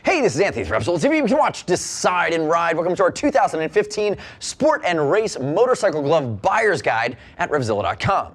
Hey, this is Anthony from RevZilla TV. You can watch, decide, and ride. Welcome to our 2015 Sport and Race Motorcycle Glove Buyer's Guide at RevZilla.com.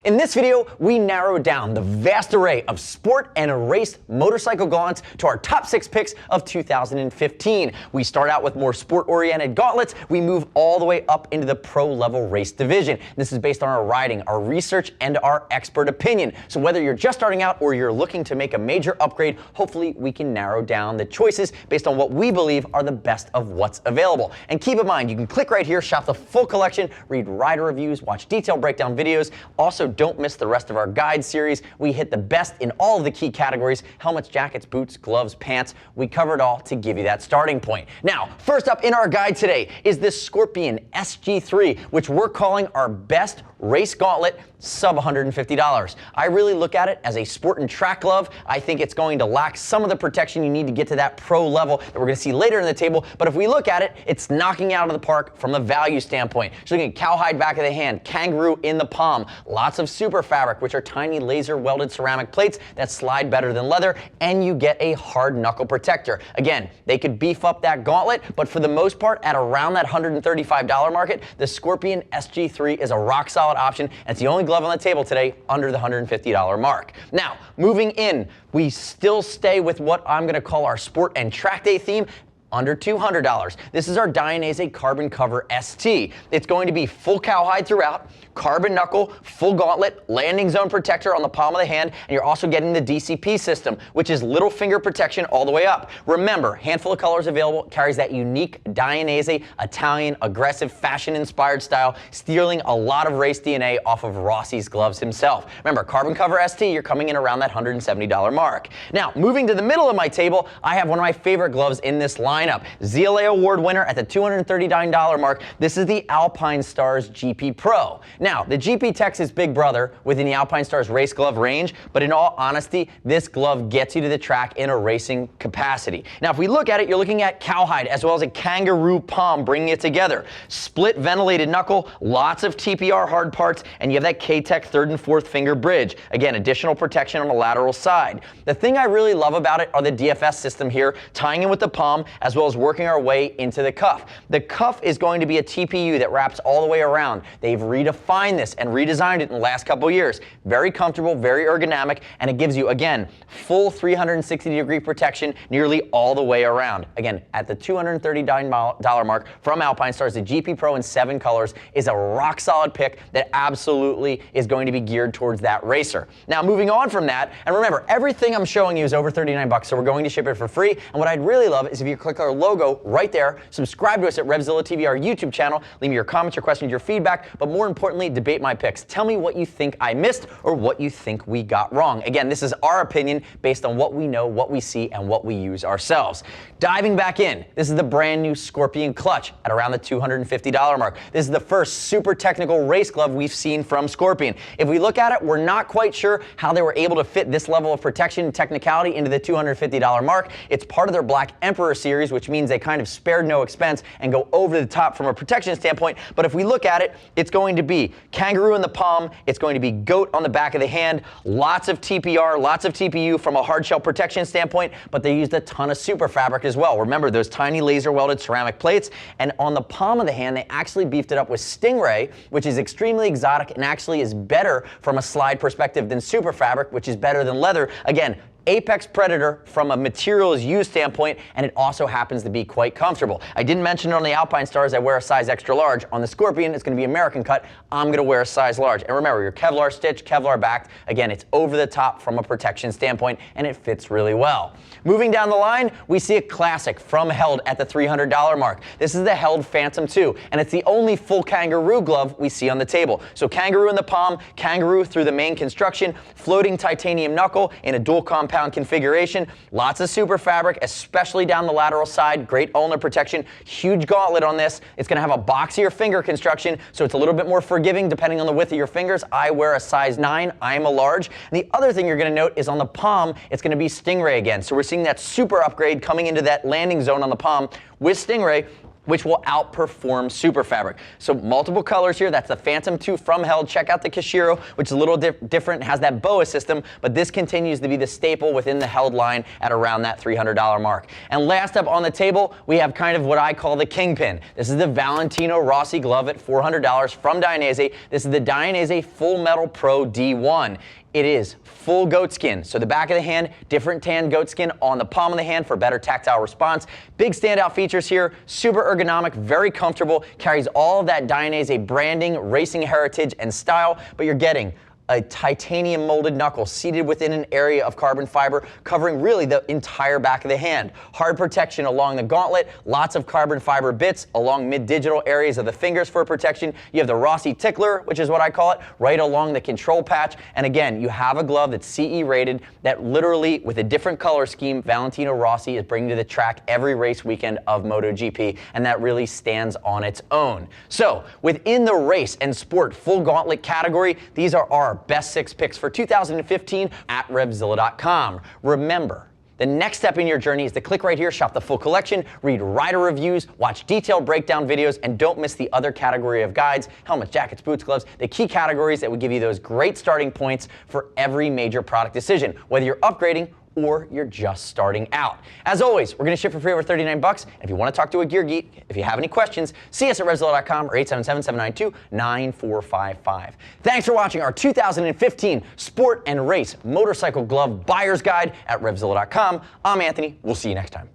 In this video, we narrowed down the vast array of sport and race motorcycle gauntlets to our top 6 picks of 2015. We start out with more sport-oriented gauntlets. We move all the way up into the pro-level race division. This is based on our riding, our research, and our expert opinion. So whether you're just starting out or you're looking to make a major upgrade, hopefully we can narrow down the choices based on what we believe are the best of what's available. And keep in mind, you can click right here, shop the full collection, read rider reviews, watch detailed breakdown videos. Also, don't miss the rest of our guide series. We hit the best in all of the key categories: helmets, jackets, boots, gloves, pants. We cover it all to give you that starting point. Now, first up in our guide today is this Scorpion SG3, which we're calling our best race gauntlet, sub $150. I really look at it as a sport and track glove. I think it's going to lack some of the protection you need to get to that pro level that we're going to see later in the table. But if we look at it, it's knocking out of the park from a value standpoint. So looking at cowhide back of the hand, kangaroo in the palm, lots of super fabric, which are tiny laser welded ceramic plates that slide better than leather, and you get a hard knuckle protector. Again, they could beef up that gauntlet, but for the most part, at around that $135 market, the Scorpion SG3 is a rock solid option, and it's the only glove on the table today under the $150 mark. Now, moving in, we still stay with what I'm going to call our sport and track day theme, under $200. This is our Dainese Carbon Cover ST. It's going to be full cowhide throughout, carbon knuckle, full gauntlet, landing zone protector on the palm of the hand, and you're also getting the DCP system, which is little finger protection all the way up. Remember, handful of colors available, carries that unique Dainese, Italian, aggressive, fashion-inspired style, stealing a lot of race DNA off of Rossi's gloves himself. Remember, Carbon Cover ST, you're coming in around that $170 mark. Now, moving to the middle of my table, I have one of my favorite gloves in this lineup. ZLA Award winner at the $239 mark. This is the Alpinestars Gp Pro. Now, the GP Tech's is big brother within the Alpinestars race glove range, but in all honesty, this glove gets you to the track in a racing capacity. Now, if we look at it, you're looking at cowhide as well as a kangaroo palm bringing it together. Split ventilated knuckle, lots of TPR hard parts, and you have that K-Tech 3rd and 4th finger bridge. Again, additional protection on the lateral side. The thing I really love about it are the DFS system here, tying in with the palm, as well as working our way into the cuff. The cuff is going to be a TPU that wraps all the way around. They've redefined this and redesigned it in the last couple of years. Very comfortable, very ergonomic, and it gives you, again, full 360-degree protection nearly all the way around. Again, at the $239 mark from Alpinestars, the GP Pro in 7 colors is a rock-solid pick that absolutely is going to be geared towards that racer. Now, moving on from that, and remember, everything I'm showing you is over $39, so we're going to ship it for free, and what I'd really love is if you click our logo right there, subscribe to us at RevZilla TV, our YouTube channel, leave me your comments, your questions, your feedback, but more importantly, debate my picks. Tell me what you think I missed or what you think we got wrong. Again, this is our opinion based on what we know, what we see, and what we use ourselves. Diving back in, this is the brand new Scorpion Clutch at around the $250 mark. This is the first super technical race glove we've seen from Scorpion. If we look at it, we're not quite sure how they were able to fit this level of protection and technicality into the $250 mark. It's part of their Black Emperor series, which means they kind of spared no expense and go over the top from a protection standpoint. But if we look at it, it's going to be kangaroo in the palm, it's going to be goat on the back of the hand, lots of TPR, lots of TPU from a hard shell protection standpoint, but they used a ton of super fabric as well. Remember those tiny laser welded ceramic plates, and on the palm of the hand, they actually beefed it up with Stingray, which is extremely exotic and actually is better from a slide perspective than super fabric, which is better than leather. Again, apex predator from a materials used standpoint, and it also happens to be quite comfortable. I didn't mention it on the Alpinestars, I wear a size extra large. On the Scorpion, it's going to be American cut. I'm going to wear a size large. And remember, your Kevlar stitch, Kevlar backed. Again, it's over the top from a protection standpoint, and it fits really well. Moving down the line, we see a classic from Held at the $300 mark. This is the Held Phantom 2, and it's the only full kangaroo glove we see on the table. So kangaroo in the palm, kangaroo through the main construction, floating titanium knuckle in a dual compound configuration, lots of super fabric, especially down the lateral side, great ulnar protection, huge gauntlet on this. It's going to have a boxier finger construction, so it's a little bit more forgiving depending on the width of your fingers. I wear a size 9, I am a large. And the other thing you're going to note is on the palm, it's going to be Stingray again. So we're seeing that super upgrade coming into that landing zone on the palm with Stingray. which will outperform super fabric. So multiple colors here. That's the Phantom 2 from Held. Check out the Kishiro, which is a little different, has that BOA system, but this continues to be the staple within the Held line at around that $300 mark. And last up on the table, we have kind of what I call the kingpin. This is the Valentino Rossi glove at $400 from Dainese. This is the Dainese Full Metal Pro D1. It is full goat skin. So the back of the hand, different tan goat skin on the palm of the hand for better tactile response. Big standout features here, super ergonomic, very comfortable, carries all of that Dainese branding, racing heritage, and style, but you're getting a titanium molded knuckle seated within an area of carbon fiber covering really the entire back of the hand. Hard protection along the gauntlet, lots of carbon fiber bits along mid-digital areas of the fingers for protection. You have the Rossi tickler, which is what I call it, right along the control patch. And again, you have a glove that's CE rated that literally, with a different color scheme, Valentino Rossi is bringing to the track every race weekend of MotoGP, and that really stands on its own. So within the race and sport full gauntlet category, these are our best 6 picks for 2015 at RevZilla.com. Remember, the next step in your journey is to click right here, shop the full collection, read rider reviews, watch detailed breakdown videos, and don't miss the other category of guides, helmets, jackets, boots, gloves, the key categories that will give you those great starting points for every major product decision, whether you're upgrading or you're just starting out. As always, we're going to ship for free over 39 bucks. And if you want to talk to a gear geek, if you have any questions, see us at RevZilla.com or 877-792-9455. Thanks for watching our 2015 Sport and Race Motorcycle Glove Buyer's Guide at RevZilla.com. I'm Anthony. We'll see you next time.